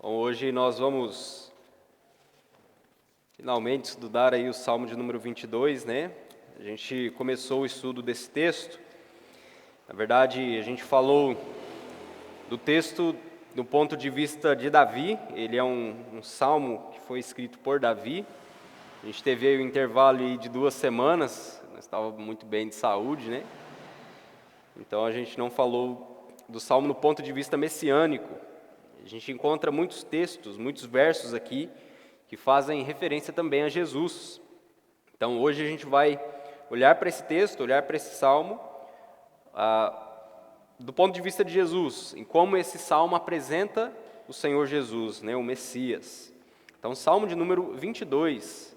Bom, hoje nós vamos finalmente estudar aí o Salmo de número 22, né? A gente começou o estudo desse texto. Na verdade, a gente falou do texto do ponto de vista de Davi. Ele é um salmo que foi escrito por Davi. A gente teve aí um intervalo aí de 2 semanas, nós estávamos muito bem de saúde, né? Então a gente não falou do salmo no ponto de vista messiânico. A gente encontra muitos textos, muitos versos aqui que fazem referência também a Jesus. Então hoje a gente vai olhar para esse texto, olhar para esse salmo, do ponto de vista de Jesus, em como esse salmo apresenta o Senhor Jesus, né, o Messias. Então, salmo de número 22.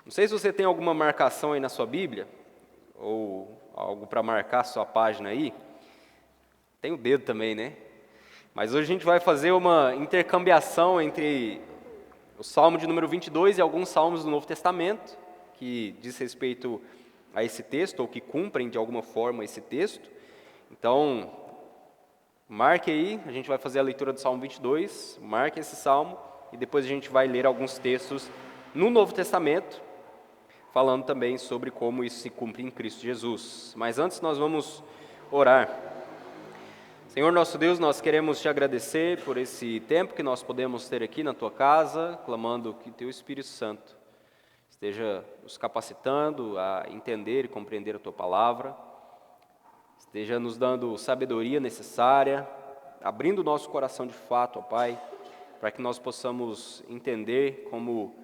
Não sei se você tem alguma marcação aí na sua Bíblia, ou algo para marcar a sua página aí. Tem o dedo também, né? Mas hoje a gente vai fazer uma intercambiação entre o Salmo de número 22 e alguns salmos do Novo Testamento, que diz respeito a esse texto, ou que cumprem de alguma forma esse texto. Então, marque aí, a gente vai fazer a leitura do Salmo 22, marque esse salmo, e depois a gente vai ler alguns textos no Novo Testamento, falando também sobre como isso se cumpre em Cristo Jesus. Mas antes nós vamos orar. Senhor nosso Deus, nós queremos te agradecer por esse tempo que nós podemos ter aqui na tua casa, clamando que teu Espírito Santo esteja nos capacitando a entender e compreender a tua palavra, esteja nos dando sabedoria necessária, abrindo o nosso coração de fato, ó Pai, para que nós possamos entender como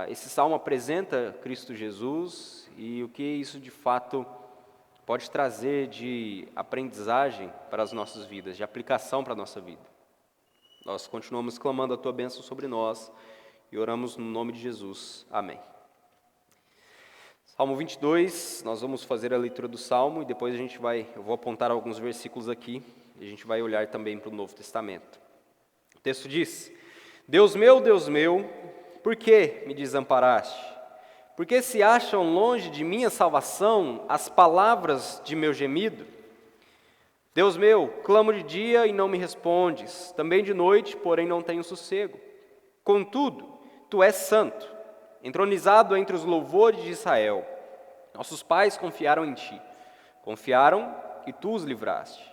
esse salmo apresenta Cristo Jesus e o que isso de fato pode trazer de aprendizagem para as nossas vidas, de aplicação para a nossa vida. Nós continuamos clamando a Tua bênção sobre nós e oramos no nome de Jesus. Amém. Salmo 22, nós vamos fazer a leitura do Salmo e depois eu vou apontar alguns versículos aqui e a gente vai olhar também para o Novo Testamento. O texto diz: Deus meu, por que me desamparaste? Porque se acham longe de minha salvação as palavras de meu gemido? Deus meu, clamo de dia e não me respondes, também de noite, porém não tenho sossego. Contudo, tu és santo, entronizado entre os louvores de Israel. Nossos pais confiaram em ti, confiaram e tu os livraste.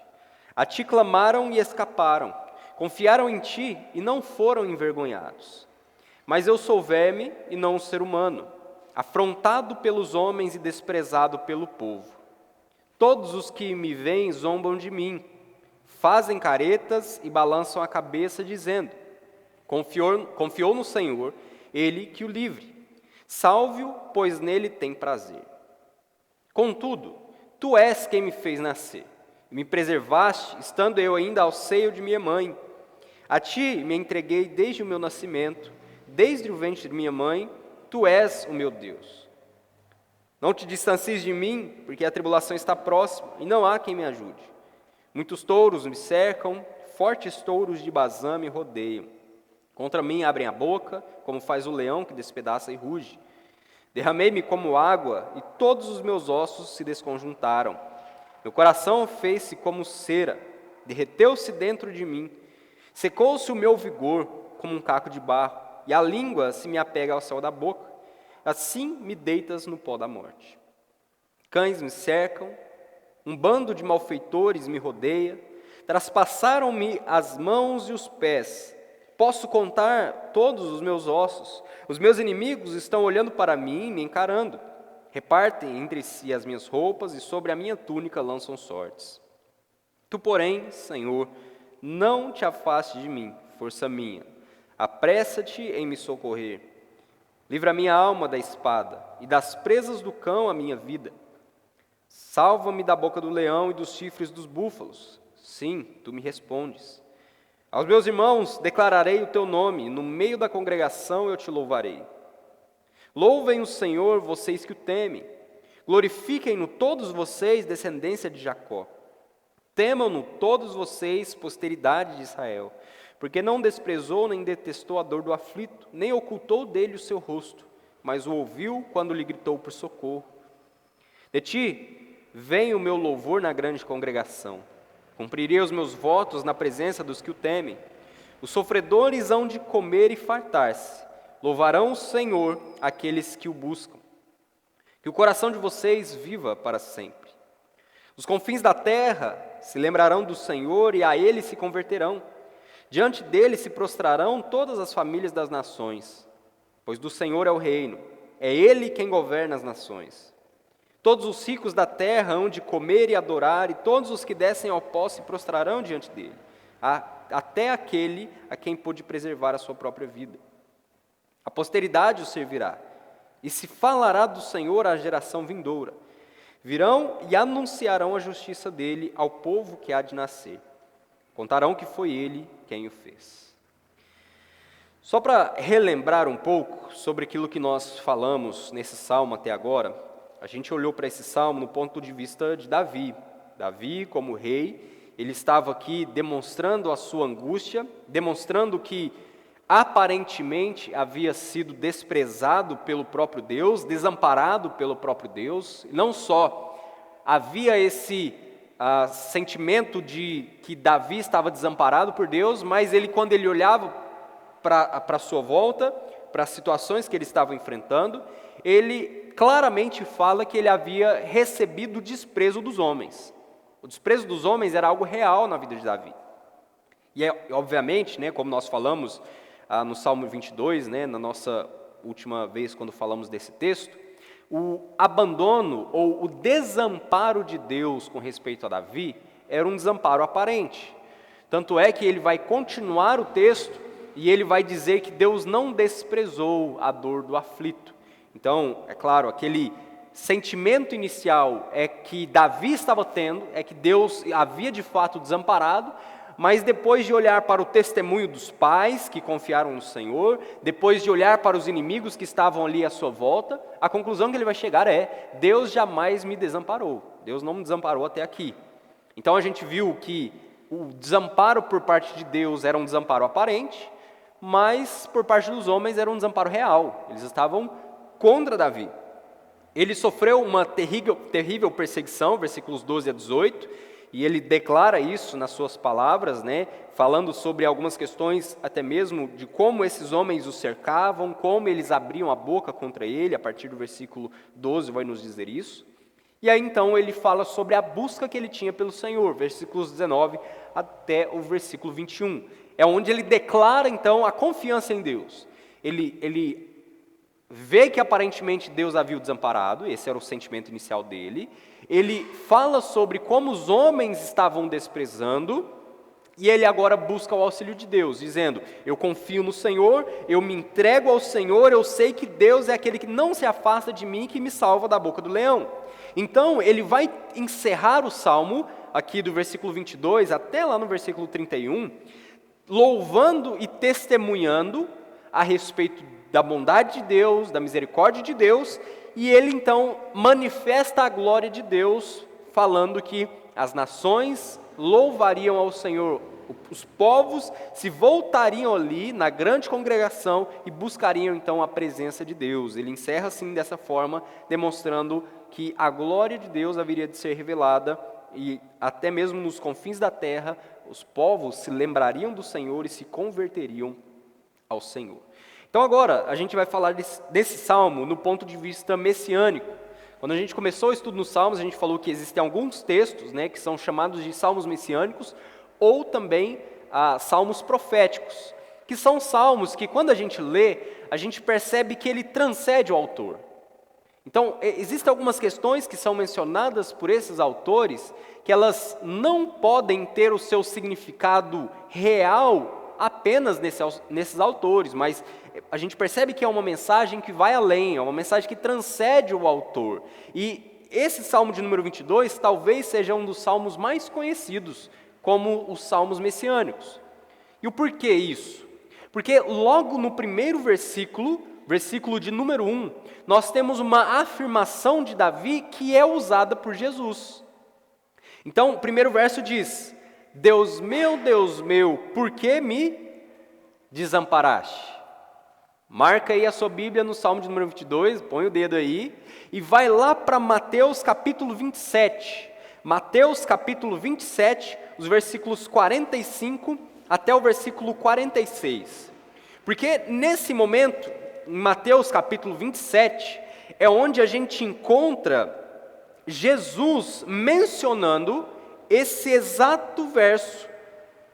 A ti clamaram e escaparam, confiaram em ti e não foram envergonhados. Mas eu sou verme e não um ser humano, afrontado pelos homens e desprezado pelo povo. Todos os que me veem zombam de mim, fazem caretas e balançam a cabeça, dizendo: confiou no Senhor, Ele que o livre. Salve-o, pois nele tem prazer. Contudo, tu és quem me fez nascer, e me preservaste, estando eu ainda ao seio de minha mãe. A ti me entreguei desde o meu nascimento, desde o ventre de minha mãe. Tu és o meu Deus. Não te distancies de mim, porque a tribulação está próxima, e não há quem me ajude. Muitos touros me cercam, fortes touros de Bazã me rodeiam. Contra mim abrem a boca, como faz o leão que despedaça e ruge. Derramei-me como água, e todos os meus ossos se desconjuntaram. Meu coração fez-se como cera, derreteu-se dentro de mim. Secou-se o meu vigor como um caco de barro, e a língua se me apega ao céu da boca, assim me deitas no pó da morte. Cães me cercam, um bando de malfeitores me rodeia, traspassaram-me as mãos e os pés. Posso contar todos os meus ossos, os meus inimigos estão olhando para mim e me encarando. Repartem entre si as minhas roupas e sobre a minha túnica lançam sortes. Tu, porém, Senhor, não te afaste de mim, força minha. Apressa-te em me socorrer. Livra a minha alma da espada, e das presas do cão a minha vida. Salva-me da boca do leão e dos chifres dos búfalos. Sim, tu me respondes. Aos meus irmãos declararei o teu nome, e no meio da congregação eu te louvarei. Louvem o Senhor, vocês que o temem. Glorifiquem-no todos vocês, descendência de Jacó. Temam-no todos vocês, posteridade de Israel. Porque não desprezou nem detestou a dor do aflito, nem ocultou dele o seu rosto, mas o ouviu quando lhe gritou por socorro. De ti vem o meu louvor na grande congregação. Cumprirei os meus votos na presença dos que o temem. Os sofredores hão de comer e fartar-se. Louvarão o Senhor aqueles que o buscam. Que o coração de vocês viva para sempre. Os confins da terra se lembrarão do Senhor e a Ele se converterão. Diante dele se prostrarão todas as famílias das nações, pois do Senhor é o reino, é Ele quem governa as nações. Todos os ricos da terra hão de comer e adorar, e todos os que descem ao pó se prostrarão diante dele, até aquele a quem pôde preservar a sua própria vida. A posteridade o servirá, e se falará do Senhor à geração vindoura. Virão e anunciarão a justiça dele ao povo que há de nascer. Contarão que foi ele quem o fez. Só para relembrar um pouco sobre aquilo que nós falamos nesse salmo até agora, a gente olhou para esse salmo no ponto de vista de Davi. Davi, como rei, ele estava aqui demonstrando a sua angústia, demonstrando que aparentemente havia sido desprezado pelo próprio Deus, desamparado pelo próprio Deus. Não só havia esse sentimento de que Davi estava desamparado por Deus, mas ele, quando ele olhava para a sua volta, para as situações que ele estava enfrentando, ele claramente fala que ele havia recebido o desprezo dos homens. O desprezo dos homens era algo real na vida de Davi. E obviamente, como nós falamos no Salmo 22, na nossa última vez quando falamos desse texto, o abandono ou o desamparo de Deus com respeito a Davi era um desamparo aparente. Tanto é que ele vai continuar o texto e ele vai dizer que Deus não desprezou a dor do aflito. Então, é claro, aquele sentimento inicial é que Davi estava tendo, é que Deus havia de fato desamparado, mas depois de olhar para o testemunho dos pais que confiaram no Senhor, depois de olhar para os inimigos que estavam ali à sua volta, a conclusão que ele vai chegar é: Deus jamais me desamparou, Deus não me desamparou até aqui. Então a gente viu que o desamparo por parte de Deus era um desamparo aparente, mas por parte dos homens era um desamparo real, eles estavam contra Davi. Ele sofreu uma terrível perseguição, versículos 12 a 18, e ele declara isso nas suas palavras, falando sobre algumas questões até mesmo de como esses homens o cercavam, como eles abriam a boca contra ele. A partir do versículo 12 vai nos dizer isso. E aí então ele fala sobre a busca que ele tinha pelo Senhor, versículos 19 até o versículo 21. É onde ele declara então a confiança em Deus. Ele vê que aparentemente Deus havia o desamparado, esse era o sentimento inicial dele. Ele fala sobre como os homens estavam desprezando, e ele agora busca o auxílio de Deus, dizendo: eu confio no Senhor, eu me entrego ao Senhor, eu sei que Deus é aquele que não se afasta de mim, que me salva da boca do leão. Então ele vai encerrar o salmo, aqui do versículo 22 até lá no versículo 31, louvando e testemunhando a respeito da bondade de Deus, da misericórdia de Deus, e ele então manifesta a glória de Deus, falando que as nações louvariam ao Senhor, os povos se voltariam ali na grande congregação e buscariam então a presença de Deus. Ele encerra assim dessa forma, demonstrando que a glória de Deus haveria de ser revelada, e até mesmo nos confins da terra, os povos se lembrariam do Senhor e se converteriam ao Senhor. Então agora a gente vai falar desse salmo no ponto de vista messiânico. Quando a gente começou o estudo nos salmos, a gente falou que existem alguns textos que são chamados de salmos messiânicos, ou também salmos proféticos, que são salmos que quando a gente lê, a gente percebe que ele transcende o autor. Então existem algumas questões que são mencionadas por esses autores, que elas não podem ter o seu significado real apenas nesses autores, mas a gente percebe que é uma mensagem que vai além, é uma mensagem que transcende o autor. E esse salmo de número 22 talvez seja um dos salmos mais conhecidos como os salmos messiânicos. E o porquê isso? Porque logo no primeiro versículo de número 1, nós temos uma afirmação de Davi que é usada por Jesus. Então, o primeiro verso diz: Deus meu, por que me desamparaste? Marca aí a sua Bíblia no Salmo de número 22, põe o dedo aí, e vai lá para Mateus capítulo 27. Mateus capítulo 27, os versículos 45 até o versículo 46. Porque nesse momento, em Mateus capítulo 27, é onde a gente encontra Jesus mencionando esse exato verso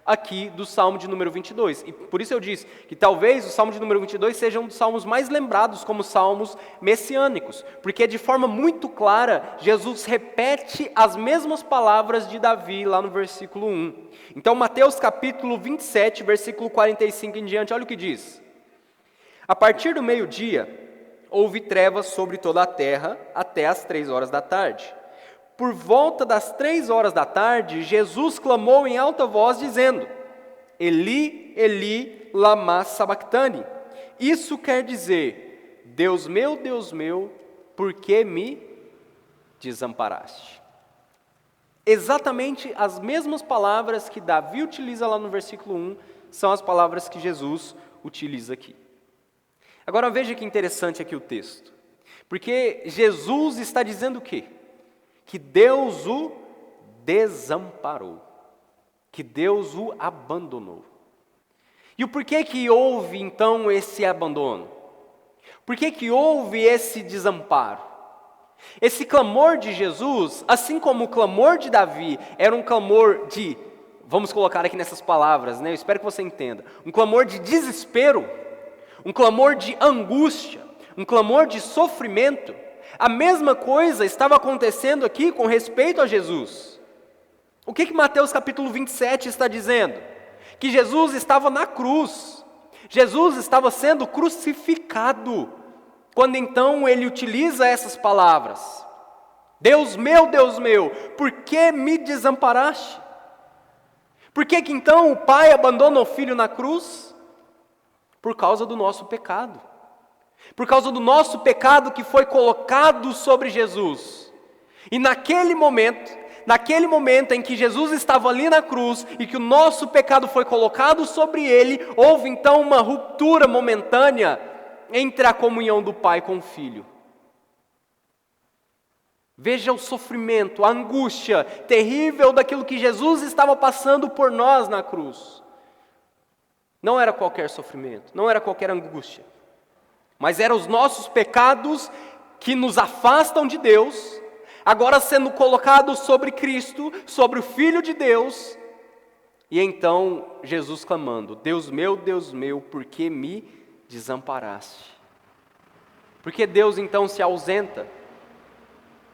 aqui do Salmo de número 22. E por isso eu disse que talvez o Salmo de número 22 seja um dos salmos mais lembrados como salmos messiânicos, porque de forma muito clara, Jesus repete as mesmas palavras de Davi lá no versículo 1. Então, Mateus capítulo 27, versículo 45 em diante, olha o que diz. A partir do meio-dia, houve trevas sobre toda a terra até as 3 horas da tarde. Por volta das 3 horas da tarde, Jesus clamou em alta voz, dizendo: Eli, Eli, lama sabactani. Isso quer dizer: Deus meu, por que me desamparaste? Exatamente as mesmas palavras que Davi utiliza lá no versículo 1, são as palavras que Jesus utiliza aqui. Agora veja que interessante aqui o texto, porque Jesus está dizendo o quê? Que Deus o desamparou, que Deus o abandonou. E o porquê que houve então esse abandono? Por que houve esse desamparo? Esse clamor de Jesus, assim como o clamor de Davi, era um clamor de, vamos colocar aqui nessas palavras, né? Eu espero que você entenda, um clamor de desespero, um clamor de angústia, um clamor de sofrimento. A mesma coisa estava acontecendo aqui com respeito a Jesus. O que Mateus capítulo 27 está dizendo? Que Jesus estava na cruz, Jesus estava sendo crucificado, quando então ele utiliza essas palavras: Deus meu, por que me desamparaste? Por que então o Pai abandona o Filho na cruz? Por causa do nosso pecado. Por causa do nosso pecado que foi colocado sobre Jesus. E naquele momento em que Jesus estava ali na cruz e que o nosso pecado foi colocado sobre ele, houve então uma ruptura momentânea entre a comunhão do Pai com o Filho. Veja o sofrimento, a angústia terrível daquilo que Jesus estava passando por nós na cruz. Não era qualquer sofrimento, não era qualquer angústia, mas eram os nossos pecados que nos afastam de Deus, agora sendo colocados sobre Cristo, sobre o Filho de Deus, e então Jesus clamando: Deus meu, por que me desamparaste? Porque Deus então se ausenta.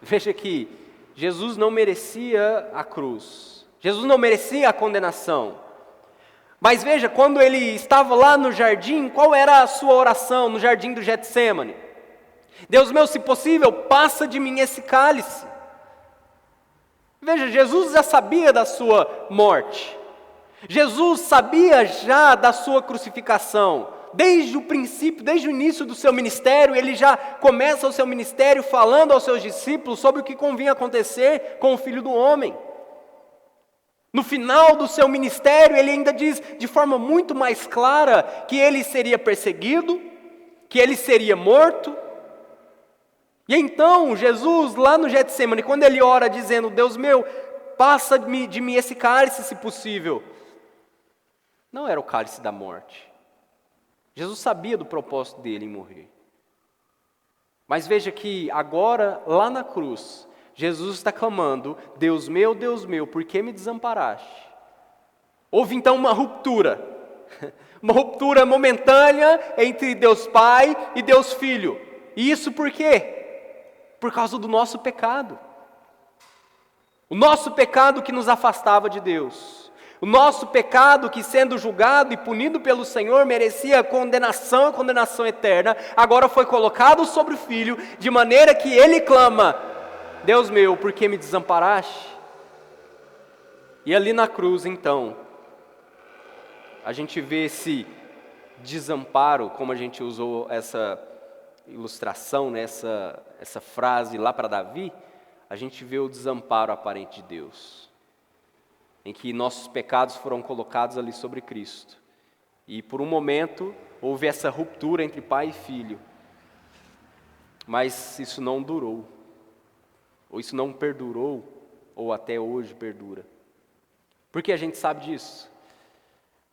Veja que Jesus não merecia a cruz, Jesus não merecia a condenação. Mas veja, quando ele estava lá no jardim, qual era a sua oração no jardim do Getsêmani? Deus meu, se possível, passa de mim esse cálice. Veja, Jesus já sabia da sua morte. Jesus sabia já da sua crucificação. Desde o princípio, desde o início do seu ministério, ele já começa o seu ministério falando aos seus discípulos sobre o que convinha acontecer com o Filho do Homem. No final do seu ministério, ele ainda diz de forma muito mais clara que ele seria perseguido, que ele seria morto. E então, Jesus, lá no Getsêmani, quando ele ora dizendo: Deus meu, passa de mim esse cálice, se possível. Não era o cálice da morte. Jesus sabia do propósito dele em morrer. Mas veja que agora, lá na cruz, Jesus está clamando: Deus meu, por que me desamparaste? Houve então uma ruptura momentânea entre Deus Pai e Deus Filho. E isso por quê? Por causa do nosso pecado. O nosso pecado que nos afastava de Deus. O nosso pecado que, sendo julgado e punido pelo Senhor, merecia a condenação eterna, agora foi colocado sobre o Filho, de maneira que ele clama: Deus meu, por que me desamparaste? E ali na cruz, então, a gente vê esse desamparo, como a gente usou essa ilustração, né, essa frase lá para Davi, a gente vê o desamparo aparente de Deus, em que nossos pecados foram colocados ali sobre Cristo. E por um momento, houve essa ruptura entre pai e filho. Mas isso não durou. Ou isso não perdurou, ou até hoje perdura. Por que a gente sabe disso?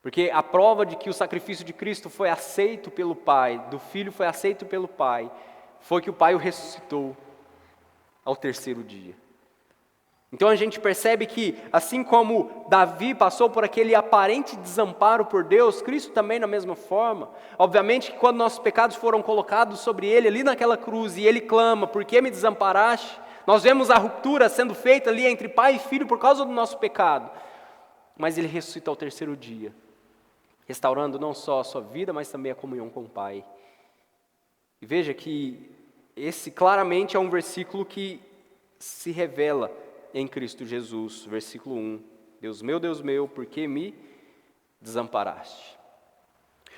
Porque a prova de que o sacrifício de Cristo foi aceito pelo Pai, do Filho foi aceito pelo Pai, foi que o Pai o ressuscitou ao terceiro dia. Então a gente percebe que, assim como Davi passou por aquele aparente desamparo por Deus, Cristo também da mesma forma. Obviamente que quando nossos pecados foram colocados sobre Ele, ali naquela cruz, e Ele clama, por que me desamparaste? Nós vemos a ruptura sendo feita ali entre pai e filho por causa do nosso pecado. Mas Ele ressuscita ao terceiro dia, restaurando não só a sua vida, mas também a comunhão com o Pai. E veja que esse claramente é um versículo que se revela em Cristo Jesus. Versículo 1. Deus meu, por que me desamparaste?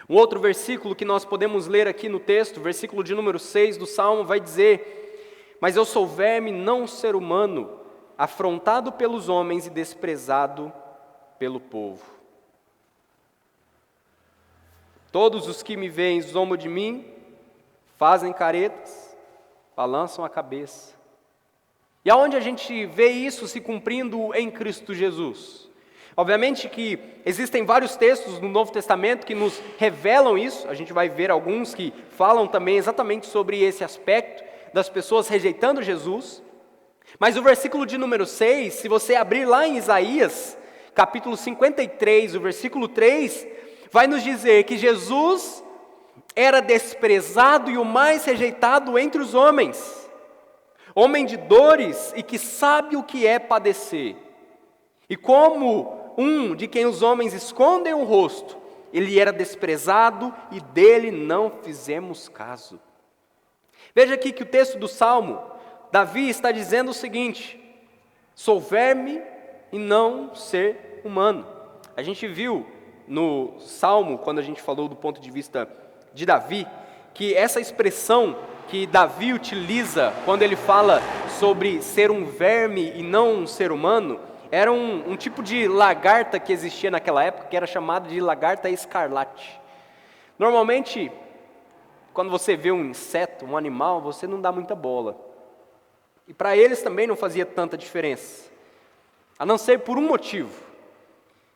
Um outro versículo que nós podemos ler aqui no texto, versículo de número 6 do Salmo, vai dizer: mas eu sou verme, não ser humano, afrontado pelos homens e desprezado pelo povo. Todos os que me veem zombam de mim, fazem caretas, balançam a cabeça. E aonde a gente vê isso se cumprindo em Cristo Jesus? Obviamente que existem vários textos no Novo Testamento que nos revelam isso. A gente vai ver alguns que falam também exatamente sobre esse aspecto das pessoas rejeitando Jesus. Mas o versículo de número 6, se você abrir lá em Isaías, capítulo 53, o versículo 3, vai nos dizer que Jesus era desprezado e o mais rejeitado entre os homens, homem de dores e que sabe o que é padecer. E como um de quem os homens escondem o rosto, ele era desprezado e dele não fizemos caso. Veja aqui que o texto do Salmo, Davi está dizendo o seguinte: sou verme e não ser humano. A gente viu no Salmo, quando a gente falou do ponto de vista de Davi, que essa expressão que Davi utiliza quando ele fala sobre ser um verme e não um ser humano, era um tipo de lagarta que existia naquela época, que era chamada de lagarta escarlate. Normalmente, quando você vê um inseto, um animal, você não dá muita bola. E para eles também não fazia tanta diferença, a não ser por um motivo,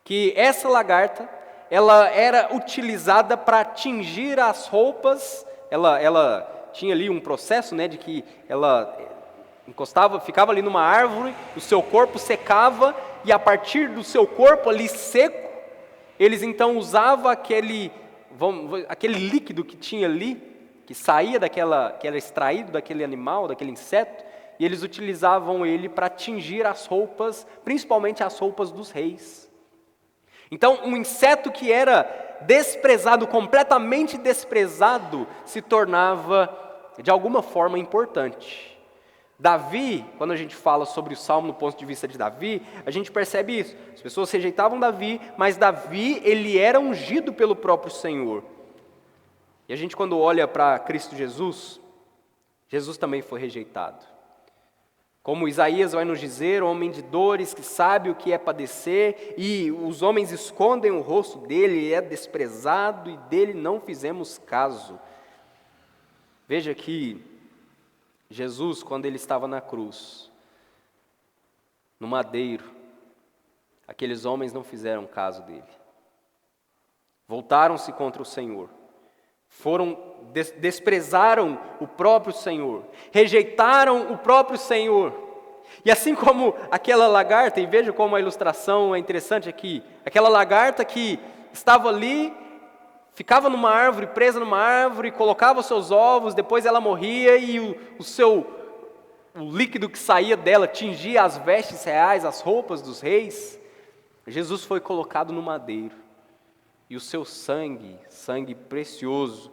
que essa lagarta, ela era utilizada para tingir as roupas, ela tinha ali um processo, né, de que ela encostava, ficava ali numa árvore, o seu corpo secava, e a partir do seu corpo ali seco, eles então usavam aquele líquido que tinha ali, que saía que era extraído daquele animal, daquele inseto, e eles utilizavam ele para tingir as roupas, principalmente as roupas dos reis. Então, um inseto que era desprezado, completamente desprezado, se tornava, de alguma forma, importante. Davi, quando a gente fala sobre o Salmo no ponto de vista de Davi, a gente percebe isso. As pessoas rejeitavam Davi, mas Davi, ele era ungido pelo próprio Senhor. E a gente, quando olha para Cristo Jesus, Jesus também foi rejeitado. Como Isaías vai nos dizer, homem de dores que sabe o que é padecer, e os homens escondem o rosto dele, ele é desprezado e dele não fizemos caso. Veja que Jesus, quando ele estava na cruz, no madeiro, aqueles homens não fizeram caso dele. Voltaram-se contra o Senhor. Desprezaram o próprio Senhor, rejeitaram o próprio Senhor. E assim como aquela lagarta, e veja como a ilustração é interessante aqui, aquela lagarta que estava ali, ficava numa árvore, presa numa árvore, colocava os seus ovos, depois ela morria e o líquido que saía dela tingia as vestes reais, as roupas dos reis. Jesus foi colocado no madeiro. E o seu sangue, sangue precioso,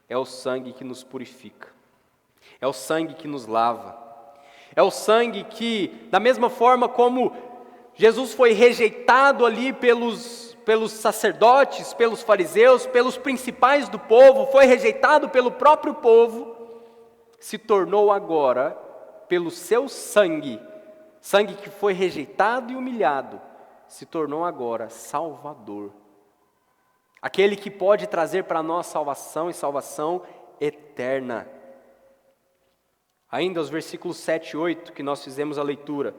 é o sangue que nos purifica. É o sangue que nos lava. É o sangue que, da mesma forma como Jesus foi rejeitado ali pelos sacerdotes, pelos fariseus, pelos principais do povo, foi rejeitado pelo próprio povo, se tornou agora, pelo seu sangue, sangue que foi rejeitado e humilhado, se tornou agora Salvador. Aquele que pode trazer para nós salvação e salvação eterna. Ainda os versículos 7 e 8 que nós fizemos a leitura.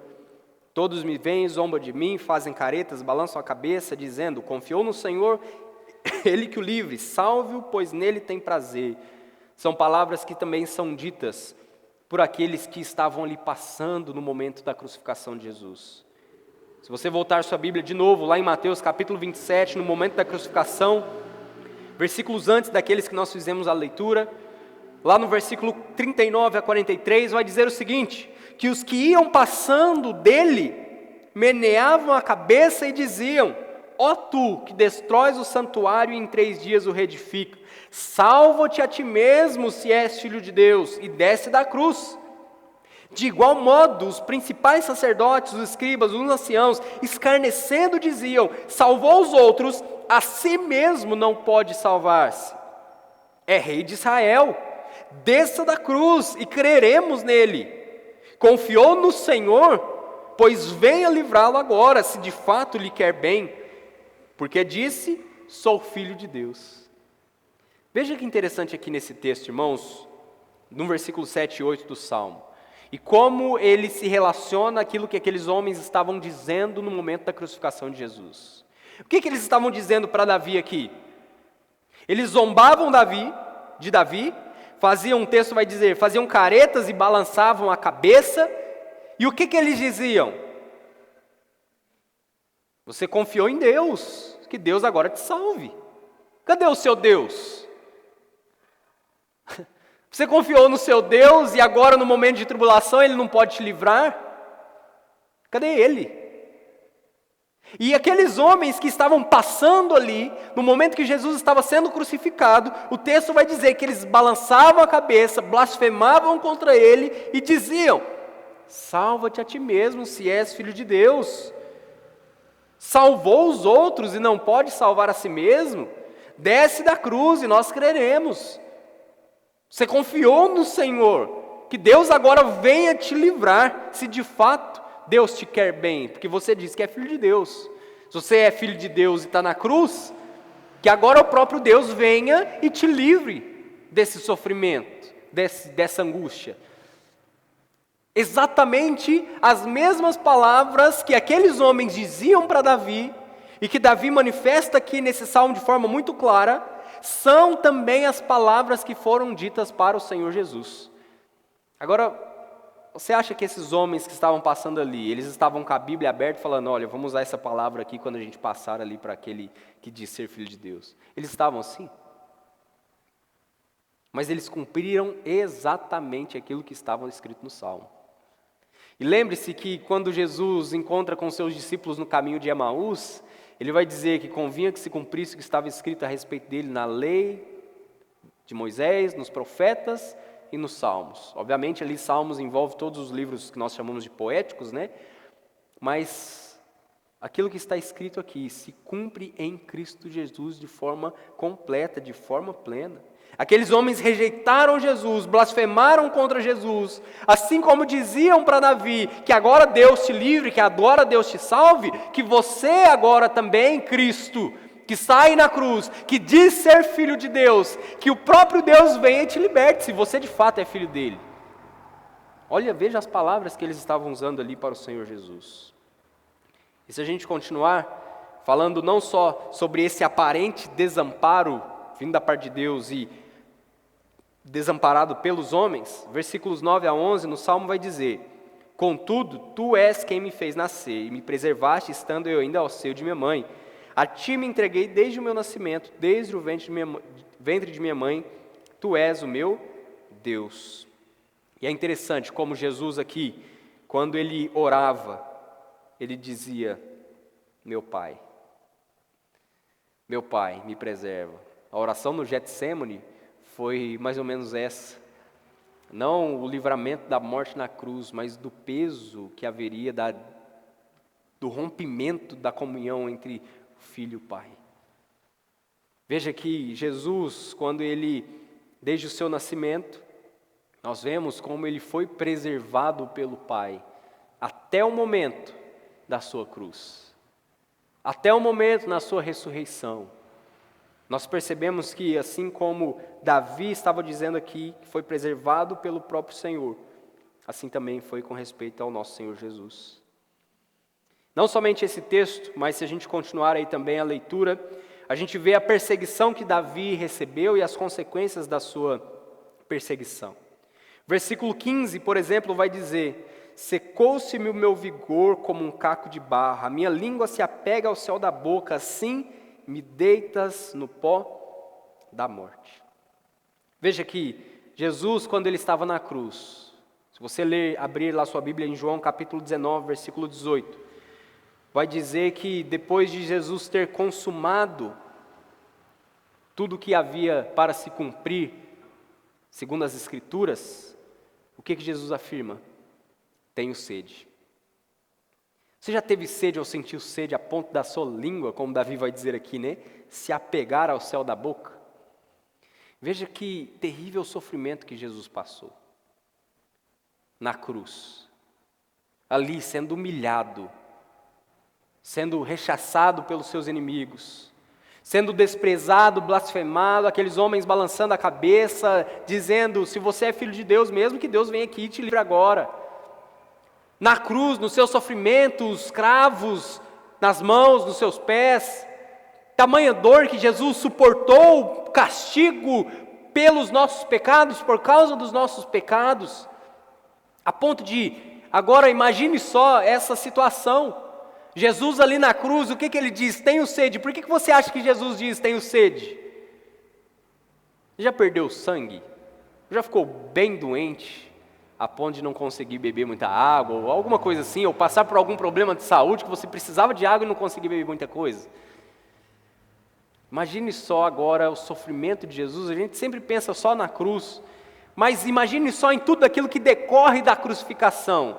Todos me veem, zombam de mim, fazem caretas, balançam a cabeça, dizendo: confiou no Senhor, Ele que o livre, salve-o, pois nele tem prazer. São palavras que também são ditas por aqueles que estavam ali passando no momento da crucificação de Jesus. Se você voltar sua Bíblia de novo, lá em Mateus capítulo 27, no momento da crucificação, versículos antes daqueles que nós fizemos a leitura, lá no versículo 39 a 43, vai dizer o seguinte: que os que iam passando dele, meneavam a cabeça e diziam: ó tu, que destróis o santuário e em 3 dias o reedifica, salva-te a ti mesmo, se és filho de Deus, e desce da cruz. De igual modo, os principais sacerdotes, os escribas, os anciãos, escarnecendo, diziam: salvou os outros, a si mesmo não pode salvar-se. É rei de Israel, desça da cruz e creremos nele. Confiou no Senhor, pois venha livrá-lo agora, se de fato lhe quer bem, porque disse: sou filho de Deus. Veja que interessante aqui nesse texto, irmãos, no versículo 7 e 8 do Salmo, e como ele se relaciona àquilo que aqueles homens estavam dizendo no momento da crucificação de Jesus. O que eles estavam dizendo para Davi aqui? Eles zombavam de Davi, faziam, um texto vai dizer, faziam caretas e balançavam a cabeça, e o que eles diziam? Você confiou em Deus, que Deus agora te salve. Cadê o seu Deus? Você confiou no seu Deus e agora no momento de tribulação Ele não pode te livrar? Cadê Ele? E aqueles homens que estavam passando ali, no momento que Jesus estava sendo crucificado, o texto vai dizer que eles balançavam a cabeça, blasfemavam contra Ele e diziam: salva-te a ti mesmo, se és filho de Deus. Salvou os outros e não pode salvar a si mesmo? Desce da cruz e nós creremos. Você confiou no Senhor, que Deus agora venha te livrar, se de fato Deus te quer bem, porque você diz que é filho de Deus. Se você é filho de Deus e está na cruz, que agora o próprio Deus venha e te livre desse sofrimento, dessa angústia. Exatamente as mesmas palavras que aqueles homens diziam para Davi, e que Davi manifesta aqui nesse salmo de forma muito clara, são também as palavras que foram ditas para o Senhor Jesus. Agora, você acha que esses homens que estavam passando ali, eles estavam com a Bíblia aberta falando: olha, vamos usar essa palavra aqui quando a gente passar ali para aquele que diz ser filho de Deus? Eles estavam assim? Mas eles cumpriram exatamente aquilo que estava escrito no Salmo. E lembre-se que quando Jesus encontra com seus discípulos no caminho de Emaús, ele vai dizer que convinha que se cumprisse o que estava escrito a respeito dele na lei de Moisés, nos profetas e nos salmos. Obviamente ali salmos envolve todos os livros que nós chamamos de poéticos, né? Mas aquilo que está escrito aqui se cumpre em Cristo Jesus de forma completa, de forma plena. Aqueles homens rejeitaram Jesus, blasfemaram contra Jesus, assim como diziam para Davi que agora Deus te livre, que agora Deus te salve, que você agora também, Cristo, que sai na cruz, que diz ser filho de Deus, que o próprio Deus venha e te liberte, se você de fato é filho dele. Olha, veja as palavras que eles estavam usando ali para o Senhor Jesus. E se a gente continuar falando não só sobre esse aparente desamparo vindo da parte de Deus e desamparado pelos homens, versículos 9 a 11 no Salmo vai dizer: contudo, tu és quem me fez nascer e me preservaste estando eu ainda ao seio de minha mãe. A ti me entreguei desde o meu nascimento, desde o ventre de minha mãe, tu és o meu Deus. E é interessante como Jesus aqui, quando ele orava, ele dizia: meu Pai, me preserva. A oração no Getsêmani foi mais ou menos essa. Não o livramento da morte na cruz, mas do peso que haveria, do rompimento da comunhão entre o Filho e o Pai. Veja que Jesus, quando ele, desde o seu nascimento, nós vemos como ele foi preservado pelo Pai, até o momento da sua cruz, até o momento na sua ressurreição. Nós percebemos que, assim como Davi estava dizendo aqui, que foi preservado pelo próprio Senhor, assim também foi com respeito ao nosso Senhor Jesus. Não somente esse texto, mas se a gente continuar aí também a leitura, a gente vê a perseguição que Davi recebeu e as consequências da sua perseguição. Versículo 15, por exemplo, vai dizer: secou-se-me o meu vigor como um caco de barro, a minha língua se apega ao céu da boca, assim me deitas no pó da morte. Veja que Jesus, quando ele estava na cruz, se você abrir lá sua Bíblia em João capítulo 19, versículo 18, vai dizer que depois de Jesus ter consumado tudo o que havia para se cumprir, segundo as Escrituras, o que Jesus afirma? Tenho sede. Você já teve sede ou sentiu sede a ponto da sua língua, como Davi vai dizer aqui, né? Se apegar ao céu da boca? Veja que terrível sofrimento que Jesus passou na cruz, ali sendo humilhado, sendo rechaçado pelos seus inimigos, sendo desprezado, blasfemado, aqueles homens balançando a cabeça, dizendo: se você é filho de Deus mesmo, que Deus venha aqui e te livre agora. Na cruz, no seu sofrimento, os cravos nas mãos, nos seus pés, tamanha dor que Jesus suportou, castigo pelos nossos pecados, por causa dos nossos pecados, a ponto de, agora imagine só essa situação, Jesus ali na cruz, o que ele diz? Tenho sede. Por que você acha que Jesus diz tenho sede? Já perdeu sangue? Já ficou bem doente, a ponto de não conseguir beber muita água, ou alguma coisa assim, ou passar por algum problema de saúde, que você precisava de água e não conseguia beber muita coisa? Imagine só agora o sofrimento de Jesus. A gente sempre pensa só na cruz, mas imagine só em tudo aquilo que decorre da crucificação,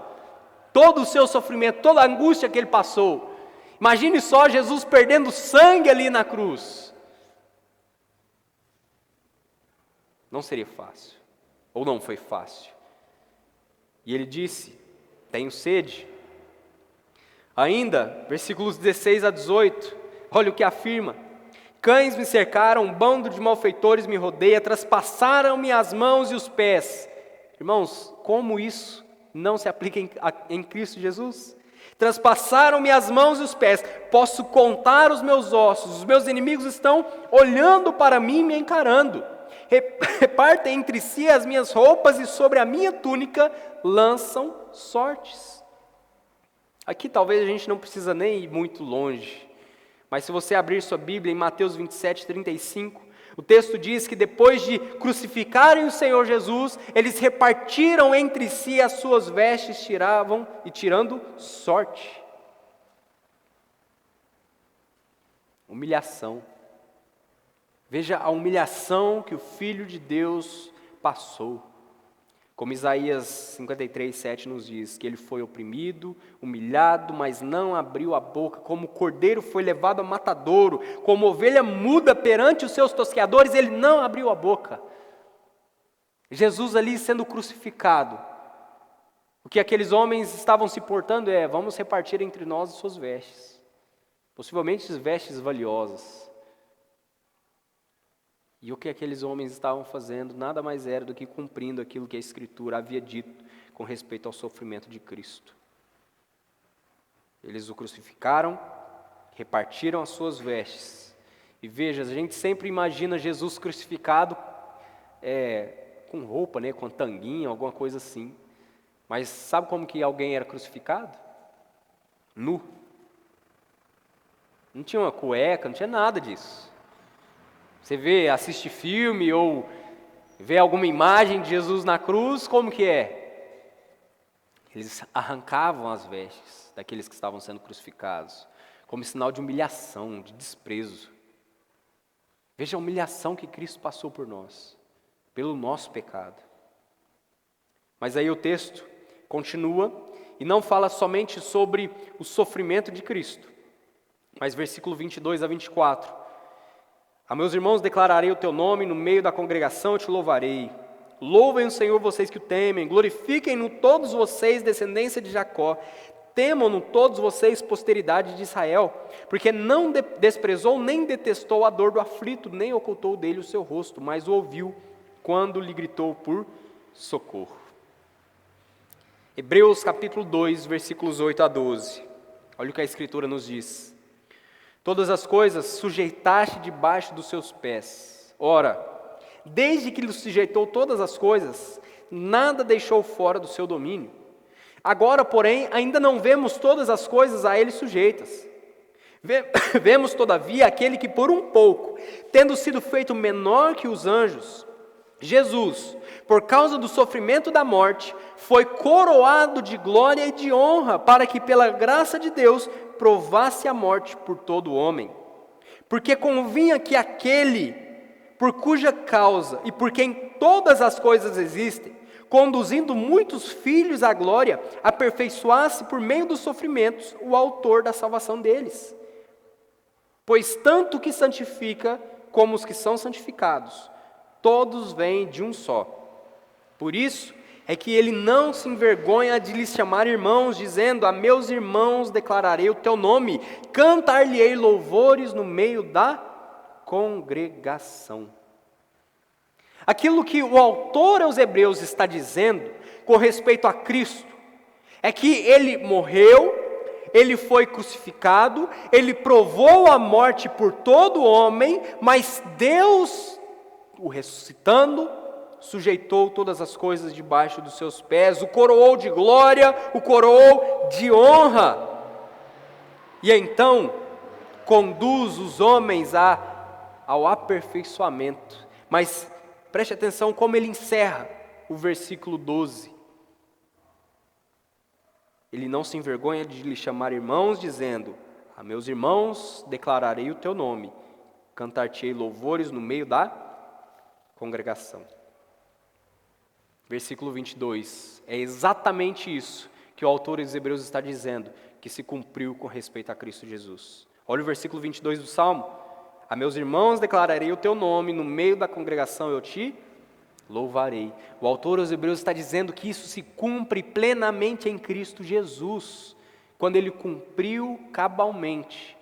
todo o seu sofrimento, toda a angústia que ele passou. Imagine só Jesus perdendo sangue ali na cruz. Não seria fácil, ou não foi fácil. E ele disse: tenho sede. Ainda, versículos 16 a 18, olha o que afirma: cães me cercaram, um bando de malfeitores me rodeia, traspassaram-me as mãos e os pés. Irmãos, como isso não se aplica em Cristo Jesus? Traspassaram-me as mãos e os pés, posso contar os meus ossos, os meus inimigos estão olhando para mim, me encarando. Repartem entre si as minhas roupas e sobre a minha túnica lançam sortes. Aqui talvez a gente não precisa nem ir muito longe, mas se você abrir sua Bíblia em Mateus 27, 35, o texto diz que depois de crucificarem o Senhor Jesus, eles repartiram entre si as suas vestes, tirando sorte. Humilhação. Veja a humilhação que o Filho de Deus passou. Como Isaías 53, 7 nos diz, que ele foi oprimido, humilhado, mas não abriu a boca, como cordeiro foi levado a matadouro, como ovelha muda perante os seus tosqueadores, ele não abriu a boca. Jesus ali sendo crucificado, o que aqueles homens estavam se portando é: vamos repartir entre nós as suas vestes, possivelmente vestes valiosas. E o que aqueles homens estavam fazendo nada mais era do que cumprindo aquilo que a Escritura havia dito com respeito ao sofrimento de Cristo. Eles o crucificaram, repartiram as suas vestes. E veja, a gente sempre imagina Jesus crucificado com roupa, né, com tanguinha, alguma coisa assim. Mas sabe como que alguém era crucificado? Nu. Não tinha uma cueca, não tinha nada disso. Você assiste filme ou vê alguma imagem de Jesus na cruz, como que é? Eles arrancavam as vestes daqueles que estavam sendo crucificados, como sinal de humilhação, de desprezo. Veja a humilhação que Cristo passou por nós, pelo nosso pecado. Mas aí o texto continua e não fala somente sobre o sofrimento de Cristo, mas versículo 22 a 24. A meus irmãos declararei o teu nome, no meio da congregação eu te louvarei. Louvem o Senhor vocês que o temem, glorifiquem-no todos vocês, descendência de Jacó. Temam-no todos vocês, posteridade de Israel, porque não desprezou nem detestou a dor do aflito, nem ocultou dele o seu rosto, mas o ouviu quando lhe gritou por socorro. Hebreus capítulo 2, versículos 8 a 12. Olha o que a Escritura nos diz. Todas as coisas sujeitaste debaixo dos seus pés. Ora, desde que lhe sujeitou todas as coisas, nada deixou fora do seu domínio. Agora, porém, ainda não vemos todas as coisas a ele sujeitas. Vemos, todavia, aquele que por um pouco, tendo sido feito menor que os anjos, Jesus, por causa do sofrimento da morte, foi coroado de glória e de honra, para que pela graça de Deus provasse a morte por todo homem. Porque convinha que aquele, por cuja causa e por quem todas as coisas existem, conduzindo muitos filhos à glória, aperfeiçoasse por meio dos sofrimentos o autor da salvação deles. Pois tanto o que santifica como os que são santificados, todos vêm de um só. Por isso é que ele não se envergonha de lhes chamar irmãos, dizendo: a meus irmãos declararei o teu nome, cantar-lhe-ei louvores no meio da congregação. Aquilo que o autor aos Hebreus está dizendo com respeito a Cristo é que ele morreu, ele foi crucificado, ele provou a morte por todo homem, mas Deus, o ressuscitando, sujeitou todas as coisas debaixo dos seus pés, o coroou de glória, o coroou de honra. E então conduz os homens ao aperfeiçoamento. Mas preste atenção como ele encerra o versículo 12. Ele não se envergonha de lhe chamar irmãos, dizendo: a meus irmãos declararei o teu nome, cantar-te-ei louvores no meio da congregação. Versículo 22, é exatamente isso que o autor dos Hebreus está dizendo, que se cumpriu com respeito a Cristo Jesus. Olha o versículo 22 do Salmo: a meus irmãos declararei o teu nome, no meio da congregação eu te louvarei. O autor aos Hebreus está dizendo que isso se cumpre plenamente em Cristo Jesus, quando ele cumpriu cabalmente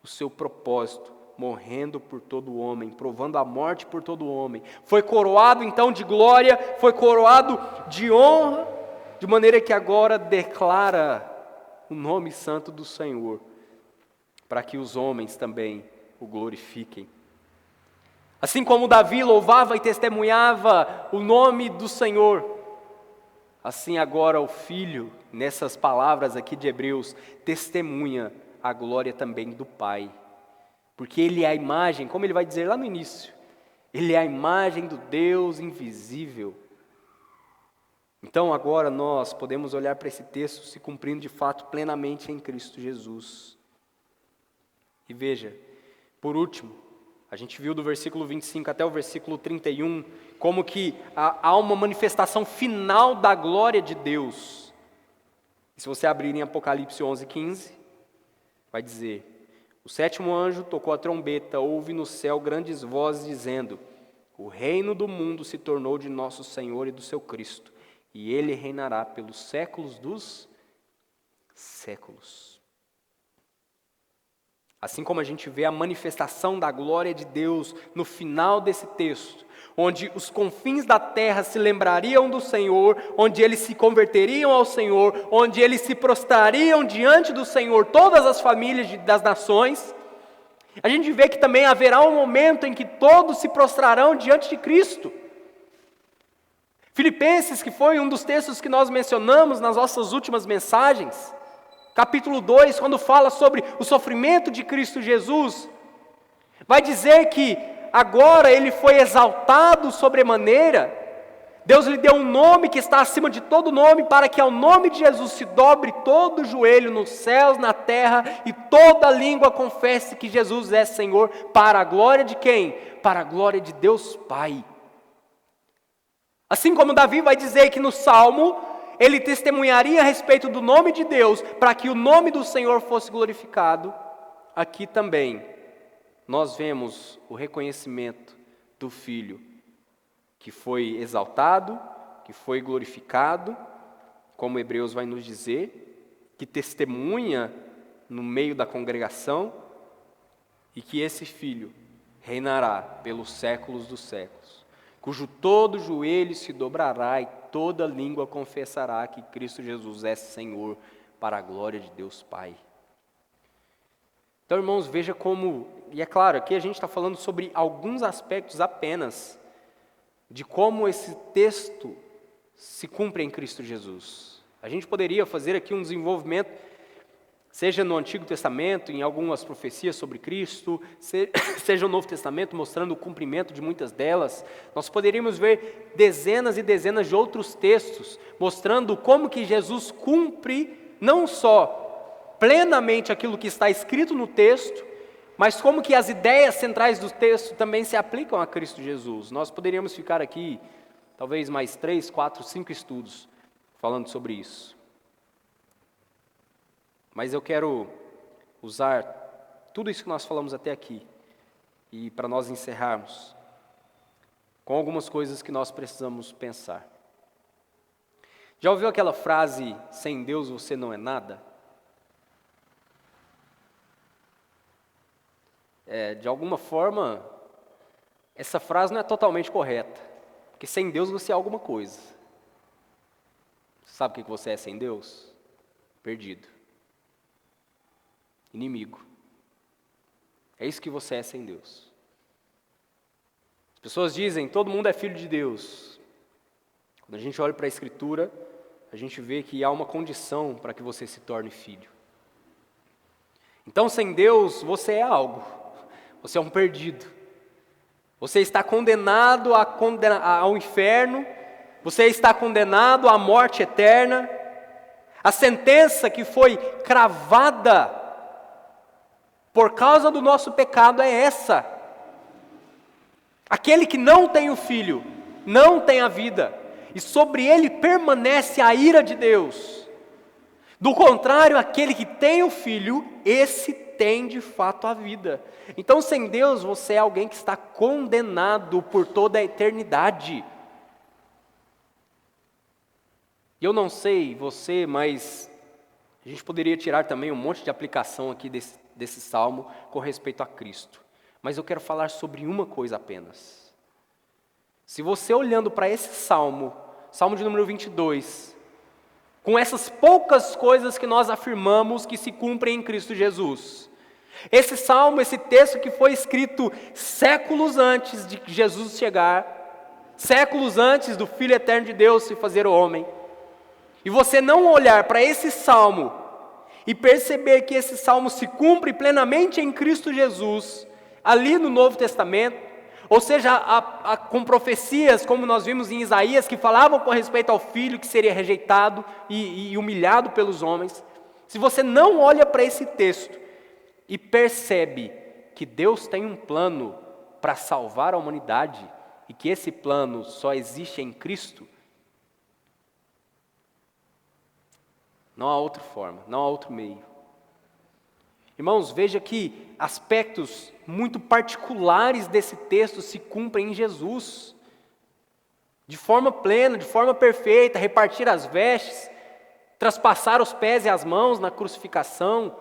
o seu propósito, morrendo por todo homem, provando a morte por todo homem. Foi coroado então de glória, foi coroado de honra, de maneira que agora declara o nome santo do Senhor, para que os homens também o glorifiquem. Assim como Davi louvava e testemunhava o nome do Senhor, assim agora o Filho, nessas palavras aqui de Hebreus, testemunha a glória também do Pai. Porque Ele é a imagem, como ele vai dizer lá no início, Ele é a imagem do Deus invisível. Então agora nós podemos olhar para esse texto se cumprindo de fato plenamente em Cristo Jesus. E veja, por último, a gente viu do versículo 25 até o versículo 31, como que há uma manifestação final da glória de Deus. E se você abrir em Apocalipse 11:15, vai dizer: o sétimo anjo tocou a trombeta, houve no céu grandes vozes dizendo: o reino do mundo se tornou de nosso Senhor e do seu Cristo, e ele reinará pelos séculos dos séculos. Assim como a gente vê a manifestação da glória de Deus no final desse texto, onde os confins da terra se lembrariam do Senhor, onde eles se converteriam ao Senhor, onde eles se prostrariam diante do Senhor, todas as famílias das nações, a gente vê que também haverá um momento em que todos se prostrarão diante de Cristo. Filipenses, que foi um dos textos que nós mencionamos nas nossas últimas mensagens, capítulo 2, quando fala sobre o sofrimento de Cristo Jesus, vai dizer que agora ele foi exaltado sobremaneira, Deus lhe deu um nome que está acima de todo nome, para que ao nome de Jesus se dobre todo o joelho nos céus, na terra, e toda língua confesse que Jesus é Senhor, para a glória de quem? Para a glória de Deus Pai. Assim como Davi vai dizer que no Salmo, ele testemunharia a respeito do nome de Deus, para que o nome do Senhor fosse glorificado. Aqui também, nós vemos o reconhecimento do Filho, que foi exaltado, que foi glorificado, como Hebreus vai nos dizer, que testemunha no meio da congregação, e que esse Filho reinará pelos séculos dos séculos, cujo todo joelho se dobrará e toda língua confessará que Cristo Jesus é Senhor, para a glória de Deus Pai. Então, irmãos, veja como, e é claro, aqui a gente está falando sobre alguns aspectos apenas de como esse texto se cumpre em Cristo Jesus. A gente poderia fazer aqui um desenvolvimento, seja no Antigo Testamento, em algumas profecias sobre Cristo, seja no Novo Testamento, mostrando o cumprimento de muitas delas. Nós poderíamos ver dezenas e dezenas de outros textos, mostrando como que Jesus cumpre não só plenamente aquilo que está escrito no texto, mas como que as ideias centrais do texto também se aplicam a Cristo Jesus. Nós poderíamos ficar aqui, talvez mais 3, 4, 5 estudos falando sobre isso. Mas eu quero usar tudo isso que nós falamos até aqui, e para nós encerrarmos, com algumas coisas que nós precisamos pensar. Já ouviu aquela frase, sem Deus você não é nada? De alguma forma, essa frase não é totalmente correta, porque sem Deus você é alguma coisa. Sabe o que você é sem Deus? Perdido. Inimigo. É isso que você é sem Deus. As pessoas dizem, todo mundo é filho de Deus. Quando a gente olha para a Escritura, a gente vê que há uma condição para que você se torne filho. Então, sem Deus, você é algo. Você é um perdido. Você está condenado ao inferno. Você está condenado à morte eterna. A sentença que foi cravada por causa do nosso pecado é essa. Aquele que não tem o Filho, não tem a vida, e sobre ele permanece a ira de Deus. Do contrário, aquele que tem o Filho, esse tem de fato a vida. Então, sem Deus, você é alguém que está condenado por toda a eternidade. E eu não sei você, mas a gente poderia tirar também um monte de aplicação aqui desse salmo com respeito a Cristo. Mas eu quero falar sobre uma coisa apenas. Se você olhando para esse salmo, salmo de número 22, com essas poucas coisas que nós afirmamos que se cumprem em Cristo Jesus, esse salmo, esse texto que foi escrito séculos antes de Jesus chegar, séculos antes do Filho Eterno de Deus se fazer homem, e você não olhar para esse salmo e perceber que esse salmo se cumpre plenamente em Cristo Jesus, ali no Novo Testamento, ou seja, com profecias, como nós vimos em Isaías, que falavam com respeito ao Filho que seria rejeitado e humilhado pelos homens. Se você não olha para esse texto e percebe que Deus tem um plano para salvar a humanidade e que esse plano só existe em Cristo, não há outra forma, não há outro meio. Irmãos, veja que aspectos muito particulares desse texto se cumprem em Jesus. De forma plena, de forma perfeita, repartir as vestes, traspassar os pés e as mãos na crucificação,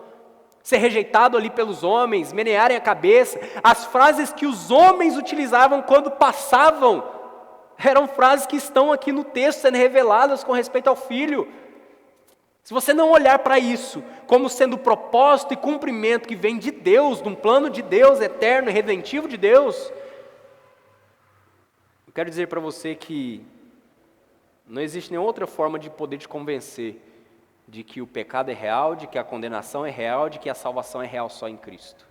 ser rejeitado ali pelos homens, menearem a cabeça. As frases que os homens utilizavam quando passavam, eram frases que estão aqui no texto sendo reveladas com respeito ao Filho. Se você não olhar para isso como sendo propósito e cumprimento que vem de Deus, de um plano de Deus eterno e redentivo de Deus, eu quero dizer para você que não existe nenhuma outra forma de poder te convencer de que o pecado é real, de que a condenação é real, de que a salvação é real só em Cristo.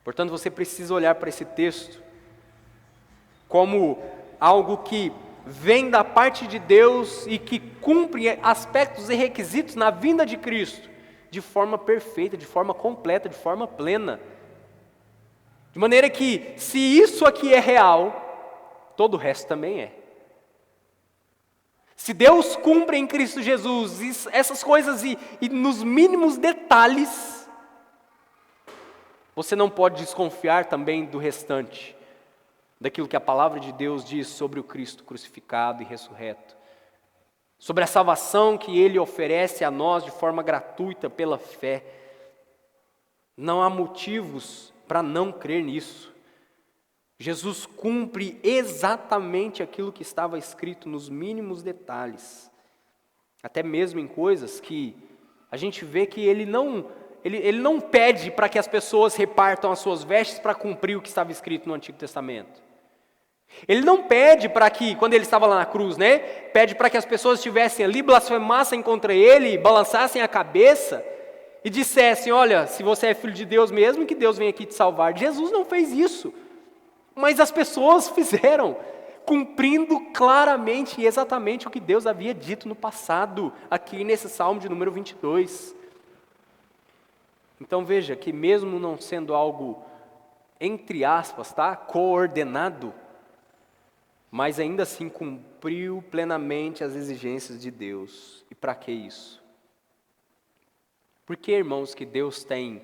Portanto, você precisa olhar para esse texto como algo que vem da parte de Deus e que cumpre aspectos e requisitos na vinda de Cristo, de forma perfeita, de forma completa, de forma plena. De maneira que, se isso aqui é real, todo o resto também é. Se Deus cumpre em Cristo Jesus essas coisas e nos mínimos detalhes, você não pode desconfiar também do restante, daquilo que a palavra de Deus diz sobre o Cristo crucificado e ressurreto, sobre a salvação que Ele oferece a nós de forma gratuita pela fé. Não há motivos para não crer nisso. Jesus cumpre exatamente aquilo que estava escrito nos mínimos detalhes, até mesmo em coisas que a gente vê que Ele não ele não pede para que as pessoas repartam as suas vestes para cumprir o que estava escrito no Antigo Testamento. Ele não pede para que, quando ele estava lá na cruz, né? Pede para que as pessoas estivessem ali, blasfemassem contra ele, balançassem a cabeça e dissessem: olha, se você é filho de Deus mesmo, que Deus venha aqui te salvar. Jesus não fez isso, mas as pessoas fizeram, cumprindo claramente e exatamente o que Deus havia dito no passado, aqui nesse Salmo de número 22. Então veja que mesmo não sendo algo, entre aspas, tá, coordenado, mas ainda assim cumpriu plenamente as exigências de Deus. E para que isso? Por que, irmãos, que Deus tem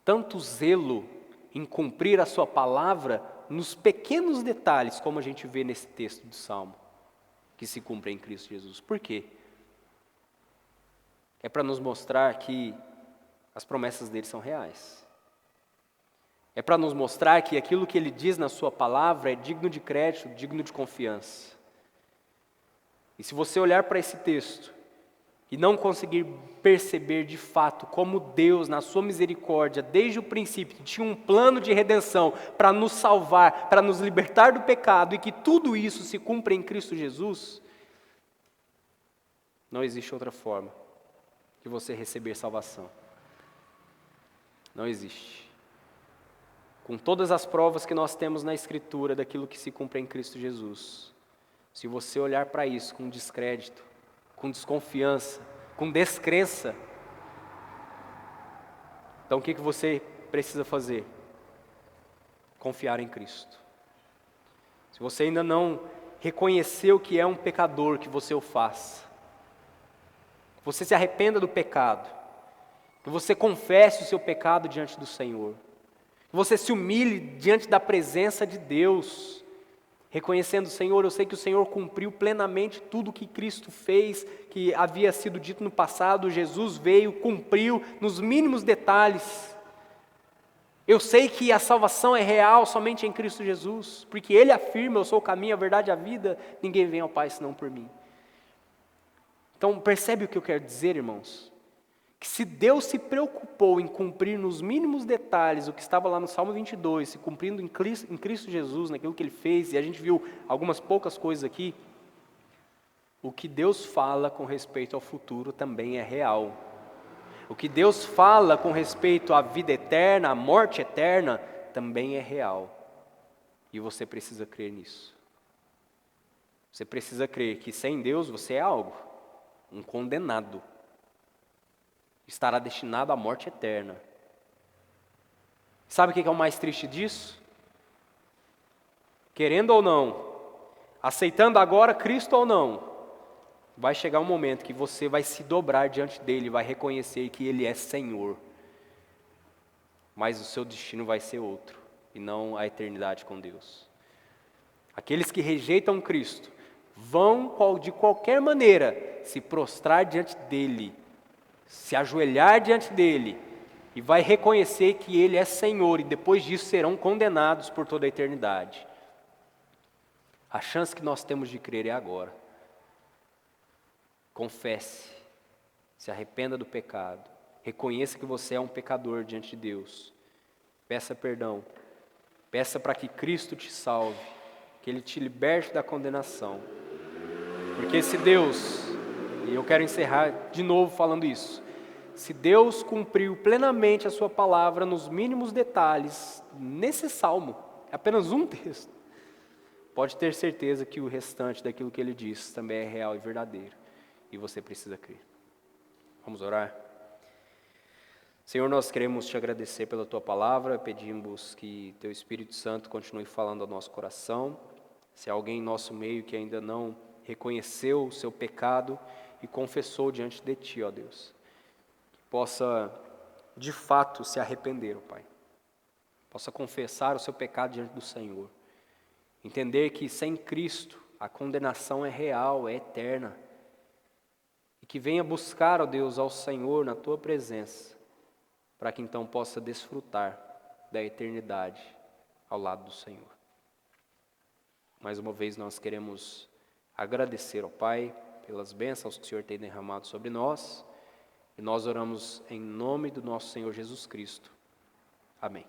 tanto zelo em cumprir a sua palavra nos pequenos detalhes, como a gente vê nesse texto do Salmo, que se cumpre em Cristo Jesus? Por quê? É para nos mostrar que as promessas dele são reais. É para nos mostrar que aquilo que ele diz na sua palavra é digno de crédito, digno de confiança. E se você olhar para esse texto e não conseguir perceber de fato como Deus, na sua misericórdia, desde o princípio, tinha um plano de redenção para nos salvar, para nos libertar do pecado, e que tudo isso se cumpre em Cristo Jesus, não existe outra forma de você receber salvação. Não existe. Com todas as provas que nós temos na Escritura daquilo que se cumpre em Cristo Jesus, se você olhar para isso com descrédito, com desconfiança, com descrença, então o que você precisa fazer? Confiar em Cristo. Se você ainda não reconheceu que é um pecador, que você o faça. Que você se arrependa do pecado. Que você confesse o seu pecado diante do Senhor. Que você se humilhe diante da presença de Deus, reconhecendo: Senhor, eu sei que o Senhor cumpriu plenamente tudo o que Cristo fez, que havia sido dito no passado. Jesus veio, cumpriu nos mínimos detalhes. Eu sei que a salvação é real somente em Cristo Jesus, porque Ele afirma: eu sou o caminho, a verdade e a vida, ninguém vem ao Pai senão por mim. Então percebe o que eu quero dizer, irmãos? Que se Deus se preocupou em cumprir nos mínimos detalhes o que estava lá no Salmo 22, se cumprindo em Cristo Jesus, naquilo que Ele fez, e a gente viu algumas poucas coisas aqui, o que Deus fala com respeito ao futuro também é real. O que Deus fala com respeito à vida eterna, à morte eterna, também é real. E você precisa crer nisso. Você precisa crer que sem Deus você é algo, um condenado. Estará destinado à morte eterna. Sabe o que é o mais triste disso? Querendo ou não, aceitando agora Cristo ou não, vai chegar um momento que você vai se dobrar diante dele, vai reconhecer que Ele é Senhor. Mas o seu destino vai ser outro, e não a eternidade com Deus. Aqueles que rejeitam Cristo vão, de qualquer maneira, se prostrar diante dele, se ajoelhar diante dele, e vai reconhecer que Ele é Senhor, e depois disso serão condenados por toda a eternidade. A chance que nós temos de crer é agora. Confesse, se arrependa do pecado, reconheça que você é um pecador diante de Deus, peça perdão, peça para que Cristo te salve, que Ele te liberte da condenação, porque se Deus, e eu quero encerrar de novo falando isso, se Deus cumpriu plenamente a sua palavra nos mínimos detalhes, nesse salmo, é apenas um texto, pode ter certeza que o restante daquilo que Ele diz também é real e verdadeiro, e você precisa crer. Vamos orar? Senhor, nós queremos te agradecer pela tua palavra, pedimos que teu Espírito Santo continue falando ao nosso coração. Se há alguém em nosso meio que ainda não reconheceu o seu pecado e confessou diante de ti, ó Deus, que possa de fato se arrepender, ó Pai, possa confessar o seu pecado diante do Senhor, entender que sem Cristo a condenação é real, é eterna, e que venha buscar, ó Deus, ao Senhor na tua presença, para que então possa desfrutar da eternidade ao lado do Senhor. Mais uma vez nós queremos agradecer ao Pai pelas bênçãos que o Senhor tem derramado sobre nós, E nós oramos em nome do nosso Senhor Jesus Cristo. Amém.